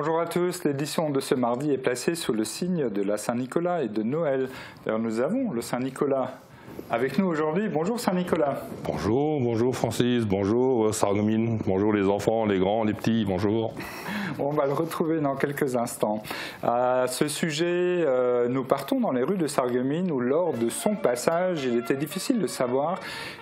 Bonjour à tous, l'édition de ce mardi est placée sous le signe de la Saint-Nicolas et de Noël. D'ailleurs, nous avons le Saint-Nicolas avec nous aujourd'hui. Bonjour Saint-Nicolas. Bonjour Francis, bonjour Sarreguemines, bonjour les enfants, les grands, les petits, bonjour. On va le retrouver dans quelques instants. À ce sujet, nous partons dans les rues de Sarreguemines où lors de son passage, il était difficile de savoir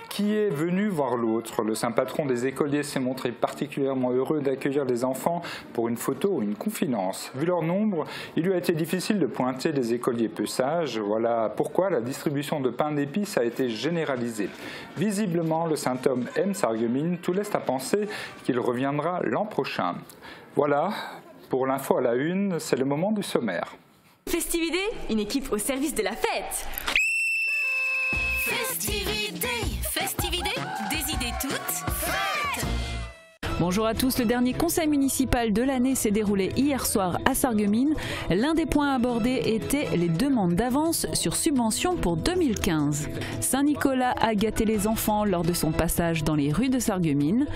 qui est venu voir l'autre. Le saint patron des écoliers s'est montré particulièrement heureux d'accueillir les enfants pour une photo ou une confidence. Vu leur nombre, il lui a été difficile de pointer des écoliers peu sages. Voilà pourquoi la distribution de pain d'épices a été généralisée. Visiblement, le saint homme aime Sarreguemines, tout laisse à penser qu'il reviendra l'an prochain. Voilà, pour l'info à la une, c'est le moment du sommaire. Festivité, une équipe au service de la fête. Festivité, des idées toutes faites. Bonjour à tous, le dernier conseil municipal de l'année s'est déroulé hier soir à Sarreguemines. L'un des points abordés était les demandes d'avance sur subventions pour 2015. Saint-Nicolas a gâté les enfants lors de son passage dans les rues de Sarreguemines.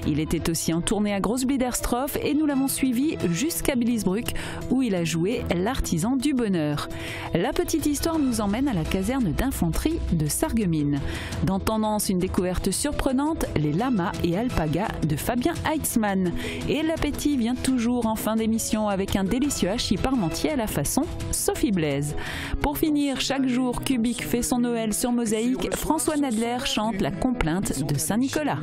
Il était aussi en tournée à Großbliederstroff et nous l'avons suivi jusqu'à Billisbruck où il a joué l'artisan du bonheur. La petite histoire nous emmène à la caserne d'infanterie de Sarreguemines. Dans Tendance, une découverte surprenante, les lamas et alpagas de Fabien Heitzmann. Et l'appétit vient toujours en fin d'émission avec un délicieux hachis parmentier à la façon Sophie Blaise. Pour finir, chaque jour, Kubik fait son Noël sur Mosaïque. François Nadler chante la complainte de Saint-Nicolas.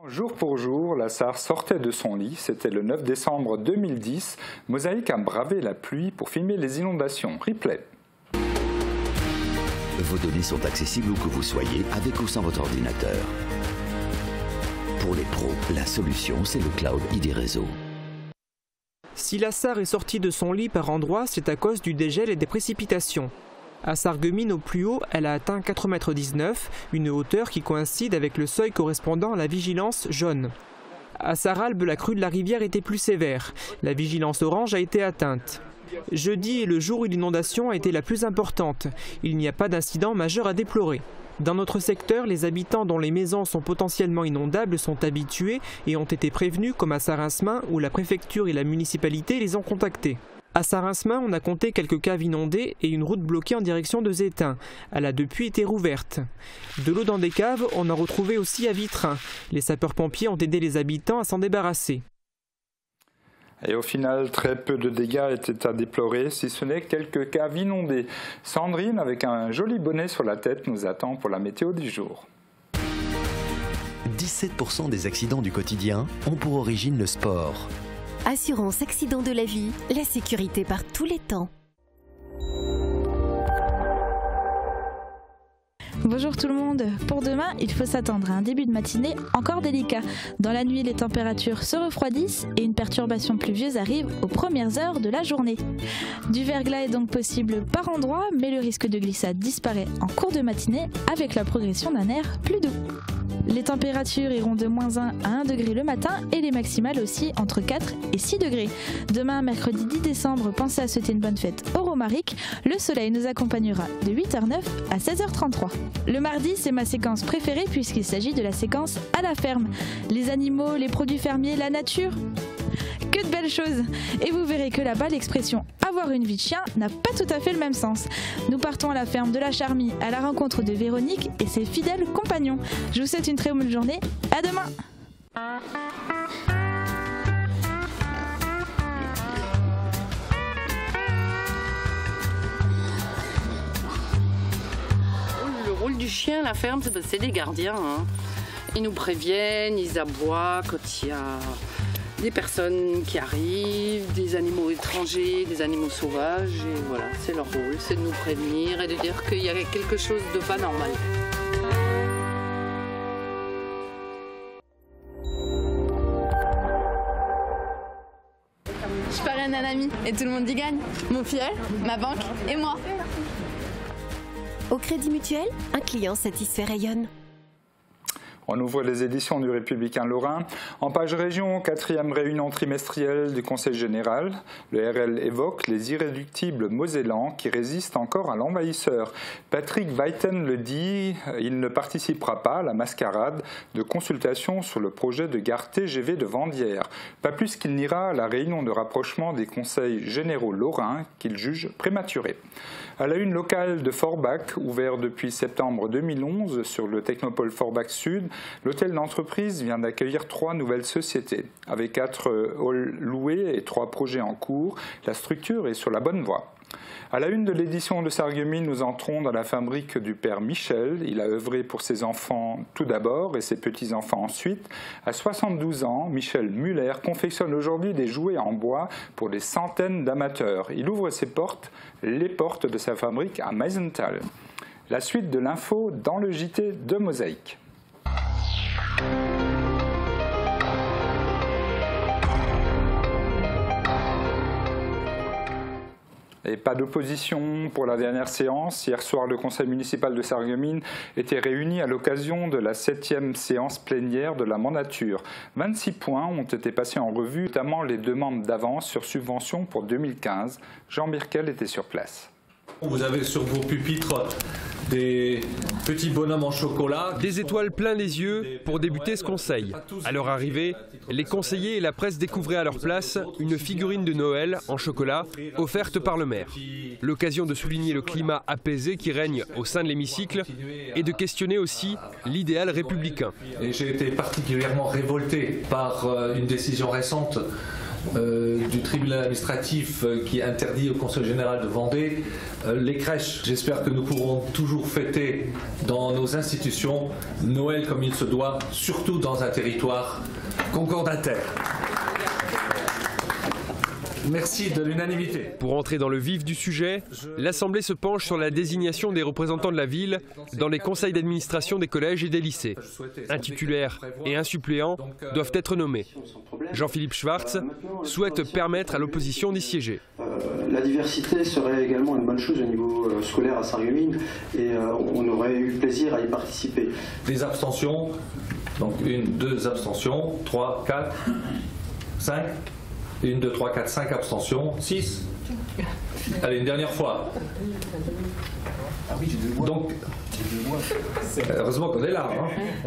Jour pour jour, la Sarre sortait de son lit. C'était le 9 décembre 2010. Mosaïque a bravé la pluie pour filmer les inondations. Replay. Vos données sont accessibles où que vous soyez, avec ou sans votre ordinateur. Pour les pros, la solution, c'est le cloud ID Réseau. Si la Sarre est sortie de son lit par endroits, c'est à cause du dégel et des précipitations. À Sarreguemines, au plus haut, elle a atteint 4,19 m, une hauteur qui coïncide avec le seuil correspondant à la vigilance jaune. À Sarralbe, la crue de la rivière était plus sévère. La vigilance orange a été atteinte. Jeudi est le jour où l'inondation a été la plus importante. Il n'y a pas d'incident majeur à déplorer. Dans notre secteur, les habitants dont les maisons sont potentiellement inondables sont habitués et ont été prévenus, comme à Saint-Rinsmin où la préfecture et la municipalité les ont contactés. À Saint-Rinsmin, on a compté quelques caves inondées et une route bloquée en direction de Zétain. Elle a depuis été rouverte. De l'eau dans des caves, on en retrouvait aussi à Vitrin. Les sapeurs-pompiers ont aidé les habitants à s'en débarrasser. Et au final, très peu de dégâts étaient à déplorer, si ce n'est quelques caves inondées. Sandrine, avec un joli bonnet sur la tête, nous attend pour la météo du jour. 17% des accidents du quotidien ont pour origine le sport. Assurance accident de la vie, la sécurité par tous les temps. Bonjour tout le monde. Pour demain, il faut s'attendre à un début de matinée encore délicat. Dans la nuit, les températures se refroidissent et une perturbation pluvieuse arrive aux premières heures de la journée. Du verglas est donc possible par endroits, mais le risque de glissade disparaît en cours de matinée avec la progression d'un air plus doux. Les températures iront de -1 à 1 degré le matin et les maximales aussi entre 4 et 6 degrés. Demain, mercredi 10 décembre, pensez à souhaiter une bonne fête au Romaric. Le soleil nous accompagnera de 8h09 à 16h33. Le mardi, c'est ma séquence préférée puisqu'il s'agit de la séquence à la ferme. Les animaux, les produits fermiers, la nature. Que de belles choses! Et vous verrez que là-bas, l'expression « avoir une vie de chien » n'a pas tout à fait le même sens. Nous partons à la ferme de la Charmie à la rencontre de Véronique et ses fidèles compagnons. Je vous souhaite une très bonne journée. À demain! Le rôle du chien à la ferme, c'est des gardiens. Hein. Ils nous préviennent, ils aboient quand il y a des personnes qui arrivent, des animaux étrangers, des animaux sauvages, et voilà, c'est leur rôle, c'est de nous prévenir et de dire qu'il y a quelque chose de pas normal. Je parraine un ami et tout le monde y gagne. Mon filleul, ma banque et moi. Au Crédit Mutuel, un client satisfait rayonne. On ouvre les éditions du Républicain Lorrain. En page région, 4e réunion trimestrielle du Conseil général. Le RL évoque les irréductibles mosellans qui résistent encore à l'envahisseur. Patrick Weiten le dit, il ne participera pas à la mascarade de consultation sur le projet de gare TGV de Vendières. Pas plus qu'il n'ira à la réunion de rapprochement des conseils généraux lorrains qu'il juge prématurée. À la une locale de Forbach, ouvert depuis septembre 2011 sur le Technopole Forbach Sud, l'hôtel d'entreprise vient d'accueillir 3 nouvelles sociétés. Avec 4 halls loués et 3 projets en cours, la structure est sur la bonne voie. À la une de l'édition de Sarreguemines, nous entrons dans la fabrique du père Michel. Il a œuvré pour ses enfants tout d'abord et ses petits-enfants ensuite. À 72 ans, Michel Muller confectionne aujourd'hui des jouets en bois pour des centaines d'amateurs. Il ouvre ses portes, les portes de sa fabrique à Meisenthal. La suite de l'info dans le JT de Mosaïque. Et pas d'opposition pour la dernière séance. Hier soir, le conseil municipal de Sarreguemines était réuni à l'occasion de la 7e séance plénière de la mandature. 26 points ont été passés en revue, notamment les demandes d'avance sur subventions pour 2015. Jean Birkel était sur place. Vous avez sur vos pupitres des petits bonhommes en chocolat. Des étoiles plein les yeux pour débuter ce conseil. À leur arrivée, les conseillers et la presse découvraient à leur place une figurine de Noël en chocolat offerte par le maire. L'occasion de souligner le climat apaisé qui règne au sein de l'hémicycle et de questionner aussi l'idéal républicain. Et j'ai été particulièrement révolté par une décision récente du tribunal administratif qui interdit au Conseil général de Vendée les crèches. J'espère que nous pourrons toujours fêter dans nos institutions Noël comme il se doit, surtout dans un territoire concordataire. Merci de l'unanimité. Pour entrer dans le vif du sujet, l'Assemblée se penche sur la désignation des représentants de la ville dans les conseils d'administration des collèges et des lycées. Un titulaire et un suppléant doivent être nommés. Jean-Philippe Schwartz souhaite permettre à l'opposition d'y siéger. La diversité serait également une bonne chose au niveau scolaire à Sarreguemines et on aurait eu plaisir à y participer. Des abstentions, donc 1, 2 abstentions, 3, 4, 5. 1, 2, 3, 4, 5 abstentions, 6. Allez, une dernière fois. Donc, heureusement qu'on est là.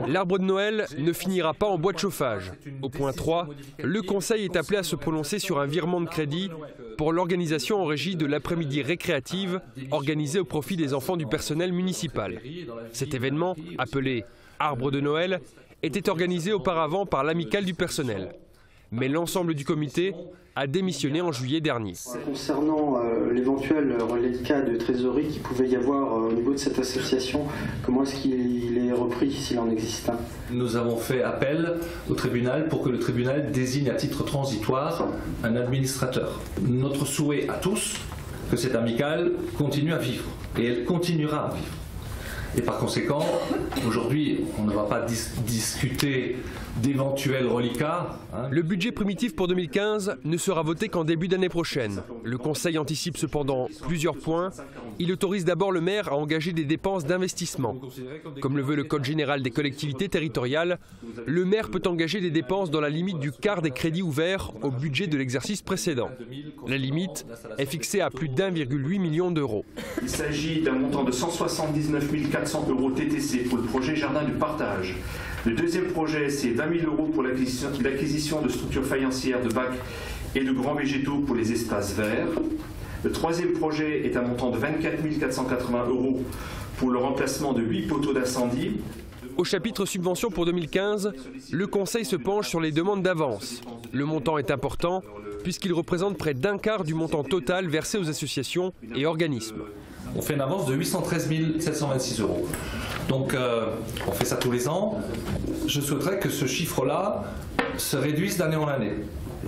L'arbre de Noël ne finira pas en bois de chauffage. Au point 3, le Conseil est appelé à se prononcer sur un virement de crédit pour l'organisation en régie de l'après-midi récréative organisée au profit des enfants du personnel municipal. Cet événement, appelé Arbre de Noël, était organisé auparavant par l'amicale du personnel. Mais l'ensemble du comité a démissionné en juillet dernier. Concernant l'éventuel reliquat de trésorerie qu'il pouvait y avoir au niveau de cette association, comment est-ce qu'il est repris s'il en existe un? Nous avons fait appel au tribunal pour que le tribunal désigne à titre transitoire un administrateur. Notre souhait à tous, que cette amicale continue à vivre. Et elle continuera à vivre. Et par conséquent, aujourd'hui, on ne va pas discuter d'éventuels reliquats. Le budget primitif pour 2015 ne sera voté qu'en début d'année prochaine. Le Conseil anticipe cependant plusieurs points. Il autorise d'abord le maire à engager des dépenses d'investissement. Comme le veut le Code général des collectivités territoriales, le maire peut engager des dépenses dans la limite du quart des crédits ouverts au budget de l'exercice précédent. La limite est fixée à plus d'1,8 million d'euros. Il s'agit d'un montant de 179 400 € TTC pour le projet Jardin du Partage. Le deuxième projet, c'est 20 000 € pour l'acquisition de structures faïencières de bacs et de grands végétaux pour les espaces verts. Le troisième projet est un montant de 24 480 € pour le remplacement de 8 poteaux d'incendie. Au chapitre subventions pour 2015, le Conseil se penche sur les demandes d'avance. Le montant est important puisqu'il représente près d'un quart du montant total versé aux associations et organismes. On fait une avance de 813 726 €. Donc on fait ça tous les ans. Je souhaiterais que ce chiffre-là se réduise d'année en année.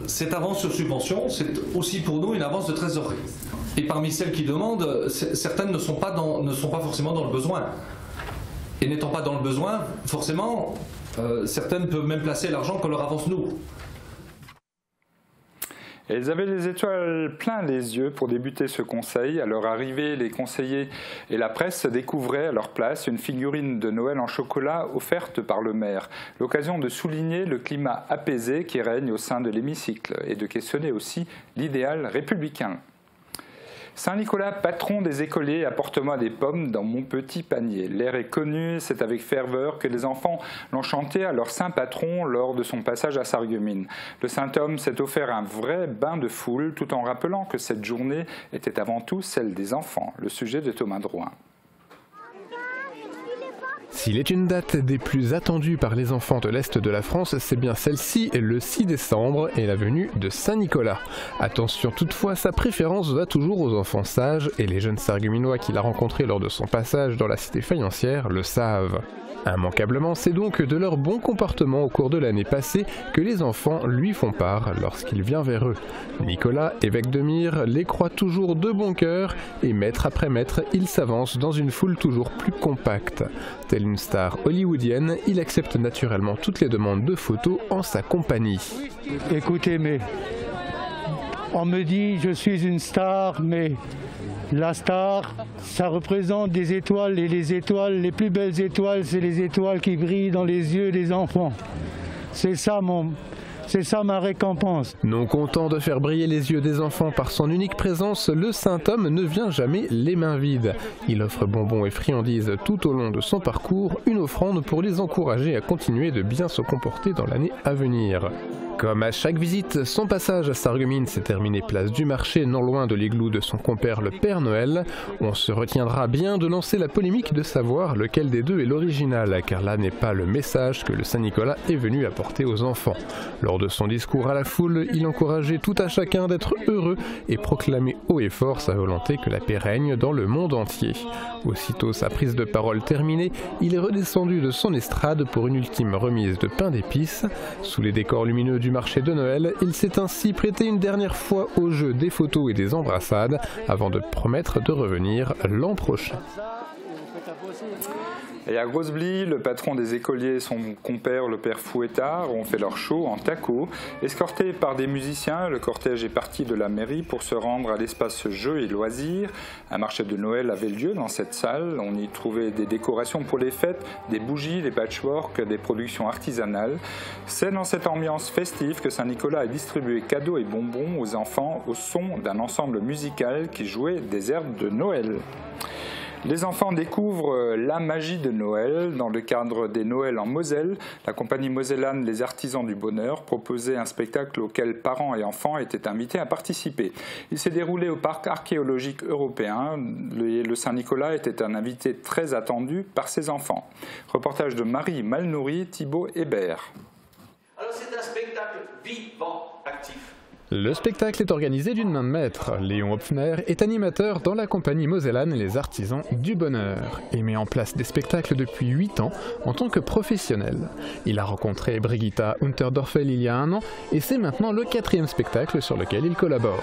Cette avance sur subvention, c'est aussi pour nous une avance de trésorerie. Et parmi celles qui demandent, certaines ne sont pas forcément dans le besoin. Et n'étant pas dans le besoin, forcément, certaines peuvent même placer l'argent qu'on leur avance nous. Et ils avaient les étoiles plein les yeux pour débuter ce conseil. À leur arrivée, les conseillers et la presse découvraient à leur place une figurine de Noël en chocolat offerte par le maire. L'occasion de souligner le climat apaisé qui règne au sein de l'hémicycle et de questionner aussi l'idéal républicain. Saint-Nicolas, patron des écoliers, apporte-moi des pommes dans mon petit panier. L'air est connu, c'est avec ferveur que les enfants l'ont chanté à leur saint patron lors de son passage à Sarreguemines. Le saint homme s'est offert un vrai bain de foule tout en rappelant que cette journée était avant tout celle des enfants. Le sujet de Thomas Drouin. S'il est une date des plus attendues par les enfants de l'Est de la France, c'est bien celle-ci, le 6 décembre, et la venue de Saint-Nicolas. Attention toutefois, sa préférence va toujours aux enfants sages, et les jeunes Sarregueminois qu'il a rencontrés lors de son passage dans la cité faïencière le savent. Immanquablement, c'est donc de leur bon comportement au cours de l'année passée que les enfants lui font part lorsqu'il vient vers eux. Nicolas, évêque de Myre, les croit toujours de bon cœur et mètre après mètre, il s'avance dans une foule toujours plus compacte. Tel une star hollywoodienne, il accepte naturellement toutes les demandes de photos en sa compagnie. Écoutez, mais on me dit je suis une star, mais la star, ça représente des étoiles, et les étoiles, les plus belles étoiles, c'est les étoiles qui brillent dans les yeux des enfants. C'est ça ma récompense. Non content de faire briller les yeux des enfants par son unique présence, le saint homme ne vient jamais les mains vides. Il offre bonbons et friandises tout au long de son parcours, une offrande pour les encourager à continuer de bien se comporter dans l'année à venir. Comme à chaque visite, son passage à Sarreguemines s'est terminé place du marché, non loin de l'églou de son compère le Père Noël. On se retiendra bien de lancer la polémique de savoir lequel des deux est l'original, car là n'est pas le message que le Saint-Nicolas est venu apporter aux enfants. Lors de son discours à la foule, il encourageait tout à chacun d'être heureux et proclamait haut et fort sa volonté que la paix règne dans le monde entier. Aussitôt sa prise de parole terminée, il est redescendu de son estrade pour une ultime remise de pain d'épices. Sous les décors lumineux du marché de Noël, il s'est ainsi prêté une dernière fois au jeu des photos et des embrassades avant de promettre de revenir l'an prochain. Et à Grosse-Blie, le patron des écoliers et son compère, le père Fouettard, ont fait leur show en taco. Escorté par des musiciens, le cortège est parti de la mairie pour se rendre à l'espace Jeux et Loisirs. Un marché de Noël avait lieu dans cette salle. On y trouvait des décorations pour les fêtes, des bougies, des patchworks, des productions artisanales. C'est dans cette ambiance festive que Saint-Nicolas a distribué cadeaux et bonbons aux enfants au son d'un ensemble musical qui jouait des airs de Noël. Les enfants découvrent la magie de Noël dans le cadre des Noëls en Moselle. La compagnie mosellane Les Artisans du Bonheur proposait un spectacle auquel parents et enfants étaient invités à participer. Il s'est déroulé au parc archéologique européen. Le Saint-Nicolas était un invité très attendu par ses enfants. Reportage de Marie Malnouri, Thibaut Hébert. Alors c'est un spectacle vivant, actif. Le spectacle est organisé d'une main de maître. Léon Hopfner est animateur dans la compagnie mosellane Les Artisans du Bonheur et met en place des spectacles depuis 8 ans en tant que professionnel. Il a rencontré Brigitta Unterdorfel il y a 1 an et c'est maintenant le 4e spectacle sur lequel il collabore.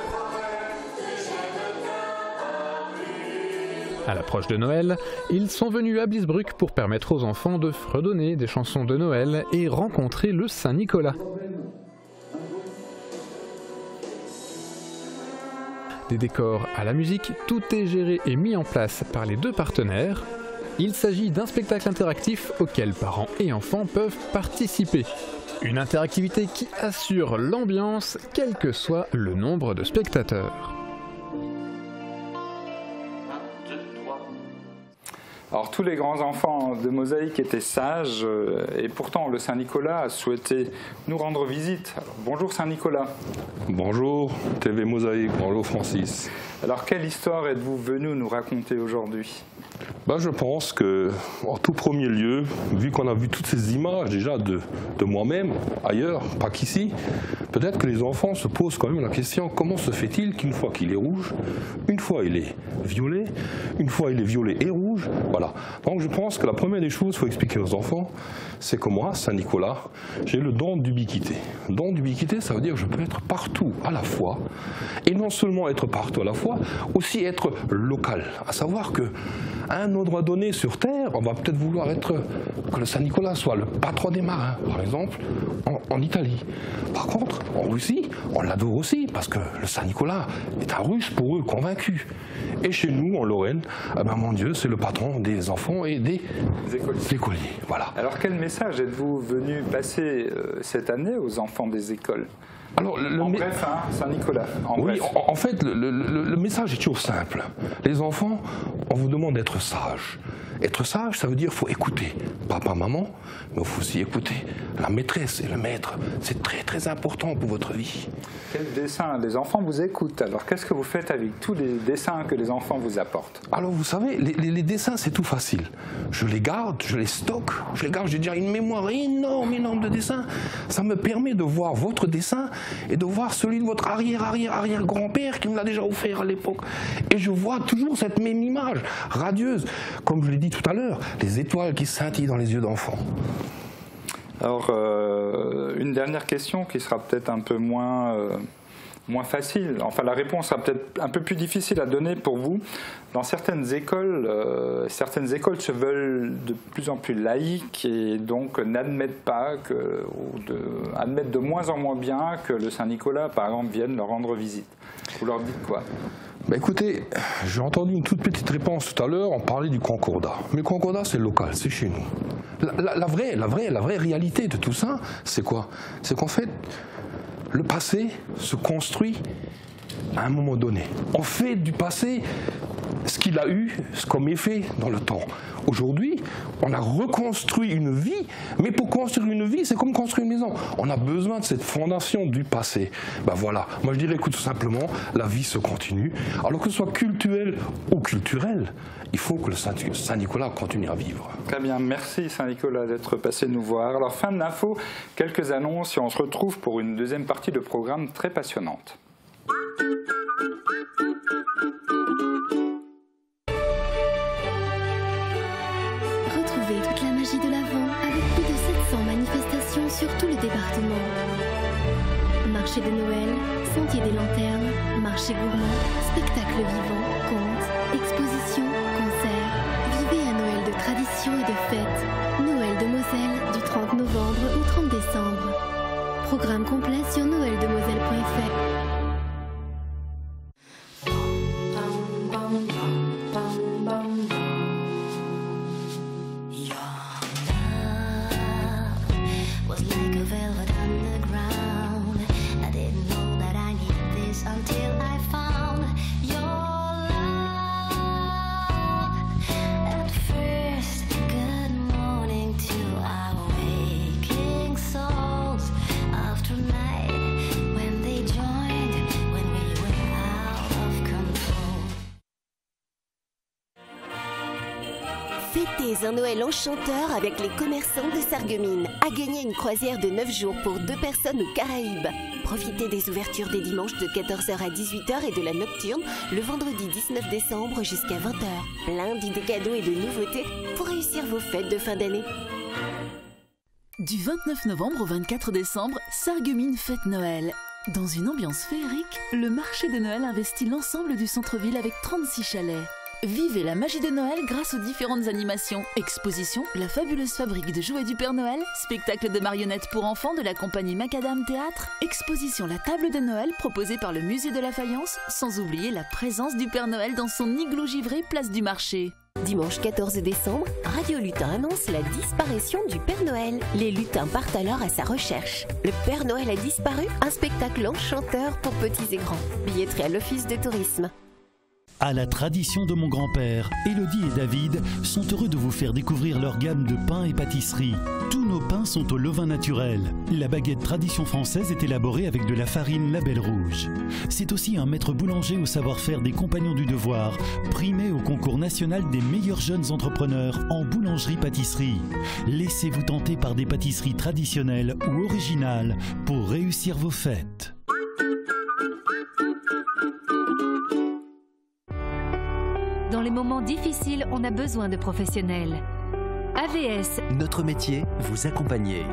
À l'approche de Noël, ils sont venus à Bliesbruck pour permettre aux enfants de fredonner des chansons de Noël et rencontrer le Saint-Nicolas. Des décors à la musique, tout est géré et mis en place par les 2 partenaires. Il s'agit d'un spectacle interactif auquel parents et enfants peuvent participer. Une interactivité qui assure l'ambiance, quel que soit le nombre de spectateurs. Alors tous les grands enfants de Mosaïque étaient sages et pourtant le Saint-Nicolas a souhaité nous rendre visite. Alors, bonjour Saint-Nicolas. Bonjour TV Mosaïque, bonjour Francis. Alors quelle histoire êtes-vous venu nous raconter aujourd'hui ? Je pense que, en tout premier lieu, vu qu'on a vu toutes ces images déjà de moi-même, ailleurs, pas qu'ici, peut-être que les enfants se posent quand même la question, comment se fait-il qu'une fois qu'il est rouge, une fois il est violet, une fois il est violet et rouge, rouge. Voilà. Donc je pense que la première des choses qu'il faut expliquer aux enfants, c'est que moi, Saint-Nicolas, j'ai le don d'ubiquité. Don d'ubiquité, ça veut dire que je peux être partout à la fois. Et non seulement être partout à la fois, aussi être local. À savoir qu'à un endroit donné sur Terre, on va peut-être vouloir que le Saint-Nicolas soit le patron des marins, par exemple, en Italie. Par contre, en Russie, on l'adore aussi, parce que le Saint-Nicolas est un Russe pour eux, convaincu. Et chez nous, en Lorraine, eh ben, mon Dieu, c'est le patron des enfants et des écoliers. Voilà. Alors quel message êtes-vous venu passer cette année aux enfants des écoles ? Alors, bref, hein, Saint-Nicolas. Oui, en fait, le message est toujours simple. Les enfants, on vous demande d'être sages. Être sage, ça veut dire qu'il faut écouter papa, maman, mais il faut aussi écouter la maîtresse et le maître. C'est très très important pour votre vie. Quel dessin? Les enfants vous écoutent. Alors qu'est-ce que vous faites avec tous les dessins que les enfants vous apportent? Alors vous savez, les dessins c'est tout facile. Je les garde, je les stocke, je les garde, j'ai déjà une mémoire énorme de dessins. Ça me permet de voir votre dessin et de voir celui de votre arrière-grand-père qui me l'a déjà offert à l'époque. Et je vois toujours cette même image radieuse, comme je l'ai dit tout à l'heure, les étoiles qui scintillent dans les yeux d'enfants. Alors, une dernière question qui sera peut-être un peu moins facile. Enfin, la réponse sera peut-être un peu plus difficile à donner pour vous. Dans certaines écoles se veulent de plus en plus laïques et donc n'admettent pas admettent de moins en moins bien que le Saint-Nicolas, par exemple, vienne leur rendre visite. Vous leur dites quoi? Bah écoutez, j'ai entendu une toute petite réponse tout à l'heure, on parlait du concordat. Mais le concordat, c'est local, c'est chez nous. La vraie réalité de tout ça, c'est quoi? C'est qu'en fait, le passé se construit à un moment donné. On fait du passé ce qu'il a eu comme effet dans le temps. Aujourd'hui, on a reconstruit une vie, mais pour construire une vie, c'est comme construire une maison. On a besoin de cette fondation du passé. Ben voilà, moi je dirais que tout simplement, la vie se continue. Alors que ce soit culturel ou culturel, il faut que le Saint-Nicolas continue à vivre. Très bien, merci Saint-Nicolas d'être passé nous voir. Alors fin de l'info, quelques annonces et on se retrouve pour une deuxième partie de programme très passionnante. Retrouvez toute la magie de l'Avent avec plus de 700 manifestations sur tout le département. Marché de Noël, sentier des lanternes, marché gourmand, spectacle vivant, contes, expositions, concerts. Vivez un Noël de tradition et de fête. Noël de Moselle du 30 novembre au 30 décembre. Programme complet sur noeldeMoselle.fr. Fêtez un Noël enchanteur avec les commerçants de Sarreguemines. À gagner une croisière de 9 jours pour 2 personnes aux Caraïbes. Profitez des ouvertures des dimanches de 14h à 18h et de la nocturne le vendredi 19 décembre jusqu'à 20h. Plein d'idées cadeaux et de nouveautés pour réussir vos fêtes de fin d'année. Du 29 novembre au 24 décembre, Sarreguemines fête Noël. Dans une ambiance féerique, le marché de Noël investit l'ensemble du centre-ville avec 36 chalets. Vivez la magie de Noël grâce aux différentes animations, expositions, la fabuleuse fabrique de jouets du Père Noël, spectacle de marionnettes pour enfants de la compagnie Macadam Théâtre, exposition La Table de Noël proposée par le Musée de la Faïence, sans oublier la présence du Père Noël dans son igloo givré place du marché. Dimanche 14 décembre, Radio Lutin annonce la disparition du Père Noël. Les lutins partent alors à sa recherche. Le Père Noël a disparu, un spectacle enchanteur pour petits et grands. Billetterie à l'Office de tourisme. À la tradition de mon grand-père, Élodie et David sont heureux de vous faire découvrir leur gamme de pains et pâtisseries. Tous nos pains sont au levain naturel. La baguette tradition française est élaborée avec de la farine Label Rouge. C'est aussi un maître boulanger au savoir-faire des Compagnons du Devoir, primé au concours national des meilleurs jeunes entrepreneurs en boulangerie-pâtisserie. Laissez-vous tenter par des pâtisseries traditionnelles ou originales pour réussir vos fêtes. Dans les moments difficiles, on a besoin de professionnels. AVS. Notre métier, vous accompagner.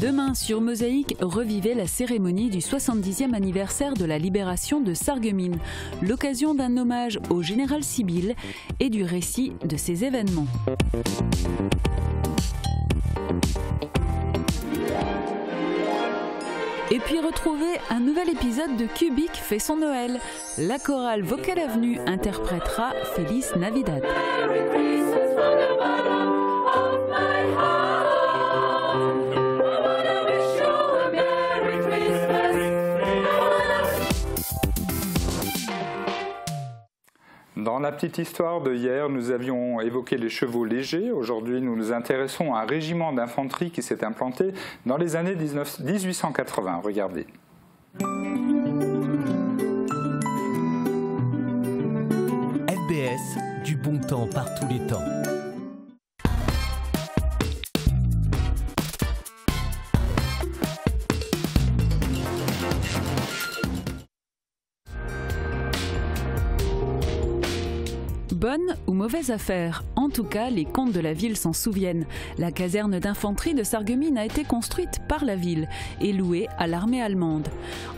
Demain, sur Mosaïque, revivez la cérémonie du 70e anniversaire de la libération de Sarreguemines, l'occasion d'un hommage au général Sibylle et du récit de ces événements. Et puis retrouvez un nouvel épisode de Kubik fait son Noël. La chorale Vocal Avenue interprétera Feliz Navidad. Dans la petite histoire de hier, nous avions évoqué les chevaux légers. Aujourd'hui, nous nous intéressons à un régiment d'infanterie qui s'est implanté dans les années 1880. Regardez. FBS, du bon temps par tous les temps. Bonne ou mauvaise affaire, en tout cas les comtes de la ville s'en souviennent. La caserne d'infanterie de Sarreguemines a été construite par la ville et louée à l'armée allemande.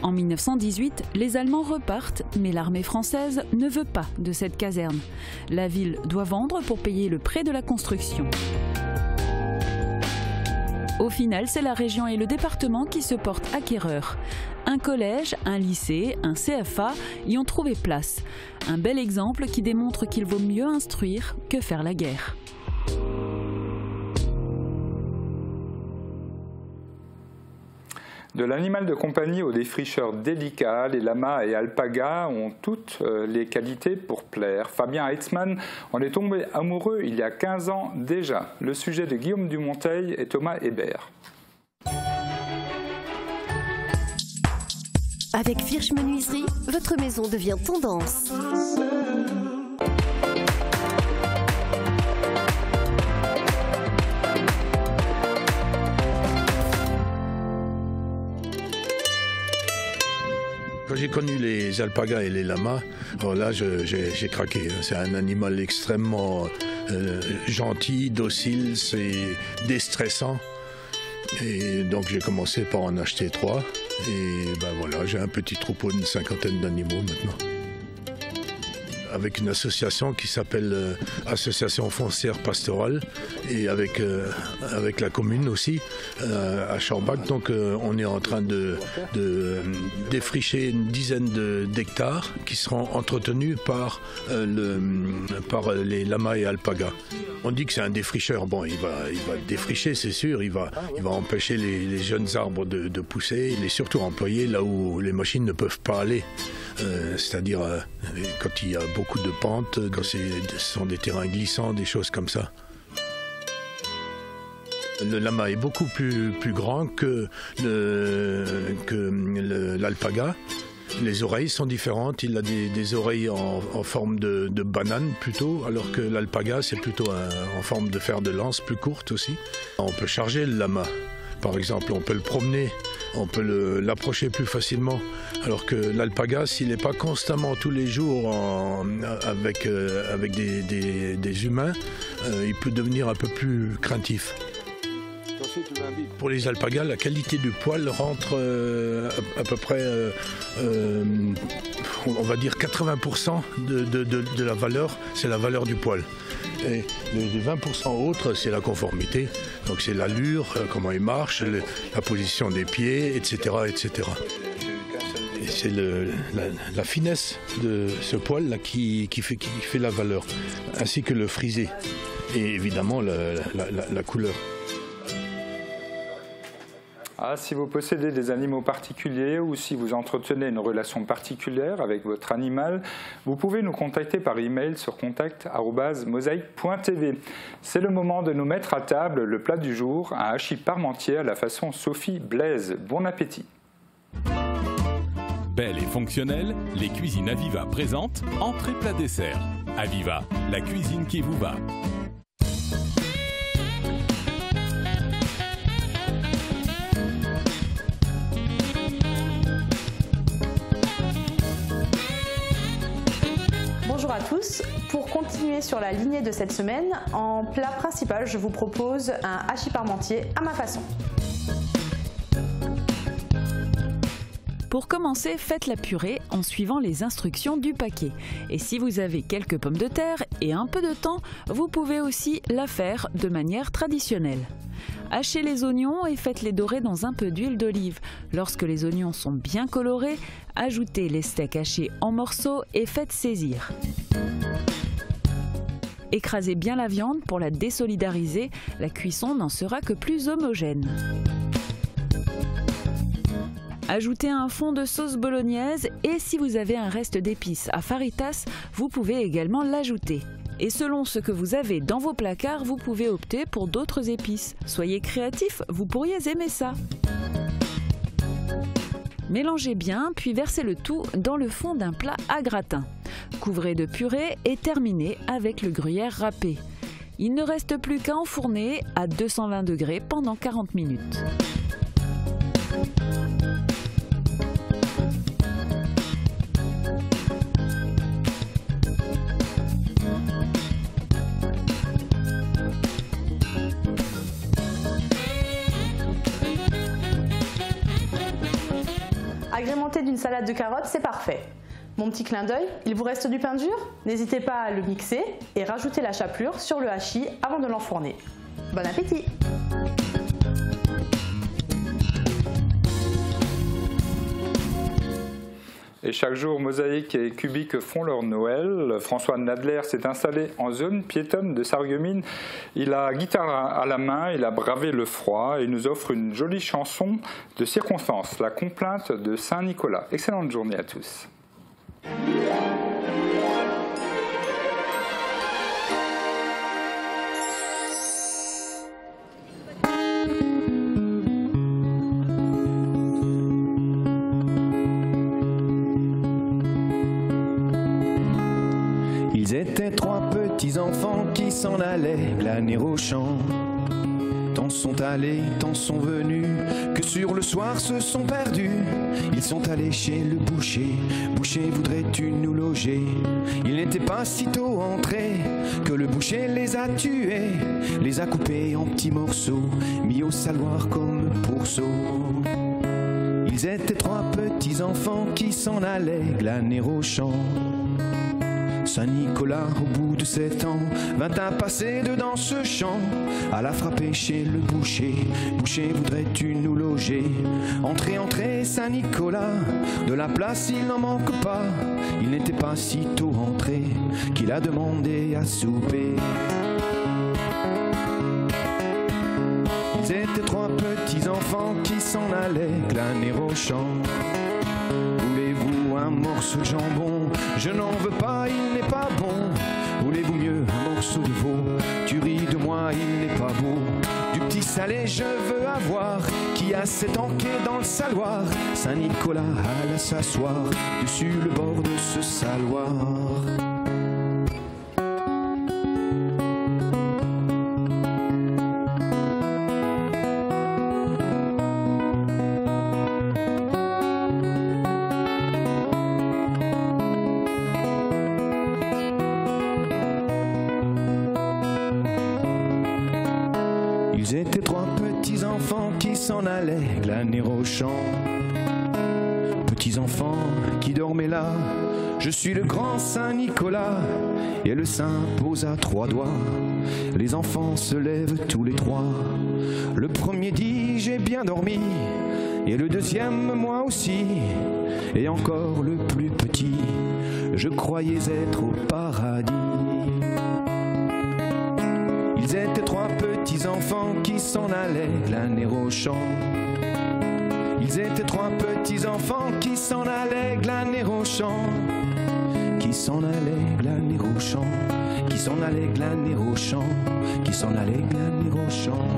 En 1918, les Allemands repartent, mais l'armée française ne veut pas de cette caserne. La ville doit vendre pour payer le prêt de la construction. Au final, c'est la région et le département qui se portent acquéreurs. Un collège, un lycée, un CFA y ont trouvé place. Un bel exemple qui démontre qu'il vaut mieux instruire que faire la guerre. De l'animal de compagnie au défricheur délicat, les lamas et alpagas ont toutes les qualités pour plaire. Fabien Heitzmann en est tombé amoureux il y a 15 ans déjà. Le sujet de Guillaume Dumonteil et Thomas Hébert. Avec Firch Menuiserie, votre maison devient tendance. Quand j'ai connu les alpagas et les lamas, alors là j'ai craqué. C'est un animal extrêmement gentil, docile, c'est déstressant. Et donc j'ai commencé par en acheter 3. Et ben voilà, j'ai un petit troupeau d'une 50aine d'animaux maintenant. Avec une association qui s'appelle Association foncière pastorale et avec la commune aussi à Schaumbach. Donc on est en train de défricher une dizaine d'hectares qui seront entretenus par les lamas et alpagas. On dit que c'est un défricheur. Bon, il va défricher, c'est sûr. Il va empêcher les jeunes arbres de pousser. Il est surtout employé là où les machines ne peuvent pas aller. C'est-à-dire quand il y a beaucoup de pentes, quand ce sont des terrains glissants, des choses comme ça. Le lama est beaucoup plus grand que l'alpaga. Les oreilles sont différentes, il a des oreilles en forme de banane plutôt, alors que l'alpaga c'est plutôt en forme de fer de lance, plus courte aussi. On peut charger le lama. Par exemple, on peut le promener, on peut l'approcher plus facilement. Alors que l'alpaga, s'il n'est pas constamment tous les jours avec des humains, il peut devenir un peu plus craintif. Pour les alpagas, la qualité du poil rentre à peu près, on va dire 80% de la valeur, c'est la valeur du poil. Et les 20% autres, c'est la conformité. Donc c'est l'allure, comment il marche, la position des pieds, etc. etc. Et c'est la finesse de ce poil-là qui fait la valeur, ainsi que le frisé. Et évidemment la couleur. Ah, si vous possédez des animaux particuliers ou si vous entretenez une relation particulière avec votre animal, vous pouvez nous contacter par email sur contact@mosaïque.tv. C'est le moment de nous mettre à table le plat du jour, un hachis parmentier à la façon Sophie Blaise. Bon appétit. Belle et fonctionnelle, les cuisines Aviva présentent entrée plat dessert. Aviva, la cuisine qui vous va. Bonjour à tous. Pour continuer sur la lignée de cette semaine, en plat principal, je vous propose un hachis parmentier à ma façon. Pour commencer, faites la purée en suivant les instructions du paquet. Et si vous avez quelques pommes de terre et un peu de temps, vous pouvez aussi la faire de manière traditionnelle. Hachez les oignons et faites-les dorer dans un peu d'huile d'olive. Lorsque les oignons sont bien colorés, ajoutez les steaks hachés en morceaux et faites saisir. Écrasez bien la viande pour la désolidariser, la cuisson n'en sera que plus homogène. Ajoutez un fond de sauce bolognaise et si vous avez un reste d'épices à faritas, vous pouvez également l'ajouter. Et selon ce que vous avez dans vos placards, vous pouvez opter pour d'autres épices. Soyez créatifs, vous pourriez aimer ça. Mélangez bien, puis versez le tout dans le fond d'un plat à gratin. Couvrez de purée et terminez avec le gruyère râpé. Il ne reste plus qu'à enfourner à 220 degrés pendant 40 minutes. Agrémenté d'une salade de carottes, c'est parfait. Mon petit clin d'œil, il vous reste du pain dur? N'hésitez pas à le mixer et rajouter la chapelure sur le hachis avant de l'enfourner. Bon appétit! Et chaque jour, Mosaïque et Cubique font leur Noël. François Nadler s'est installé en zone piétonne de Sarreguemines. Il a guitare à la main, il a bravé le froid et il nous offre une jolie chanson de circonstance, la complainte de Saint-Nicolas. Excellente journée à tous. Ils étaient trois petits enfants qui s'en allaient glaner au champ. Tant sont allés, tant sont venus, que sur le soir se sont perdus. Ils sont allés chez le boucher. Boucher, voudrais-tu nous loger? Ils n'étaient pas sitôt entrés que le boucher les a tués, les a coupés en petits morceaux, mis au saloir comme pourceaux. Ils étaient trois petits enfants qui s'en allaient glaner au champ. Saint-Nicolas, au bout de 7 ans, vint à passer dedans ce champ, alla frapper chez le boucher. Boucher, voudrais-tu nous loger? Entrez, entrez, Saint-Nicolas, de la place il n'en manque pas. Il n'était pas si tôt entré qu'il a demandé à souper. Ils étaient trois petits enfants qui s'en allaient glaner au champ. Voulez-vous un morceau de jambon? Je n'en veux pas, il n'est pas bon. Voulez-vous mieux un morceau de veau? Tu ris de moi, il n'est pas beau. Du petit salé je veux avoir, qui a cet enquai dans le saloir. Saint-Nicolas alla s'asseoir dessus le bord de ce saloir. Ils étaient trois petits enfants qui s'en allaient glaner au champ. Petits enfants qui dormaient là, je suis le grand Saint-Nicolas. Et le saint posa 3 doigts, les enfants se lèvent tous les 3. Le premier dit j'ai bien dormi, et le deuxième moi aussi. Et encore le plus petit, je croyais être au paradis. Ils étaient trois petits enfants qui s'en allaient glaner au champ. Ils étaient trois petits enfants qui s'en allaient glaner au champ. Qui s'en allaient glaner au champ. Qui s'en allaient glaner au champ. Qui s'en allaient glaner au champ.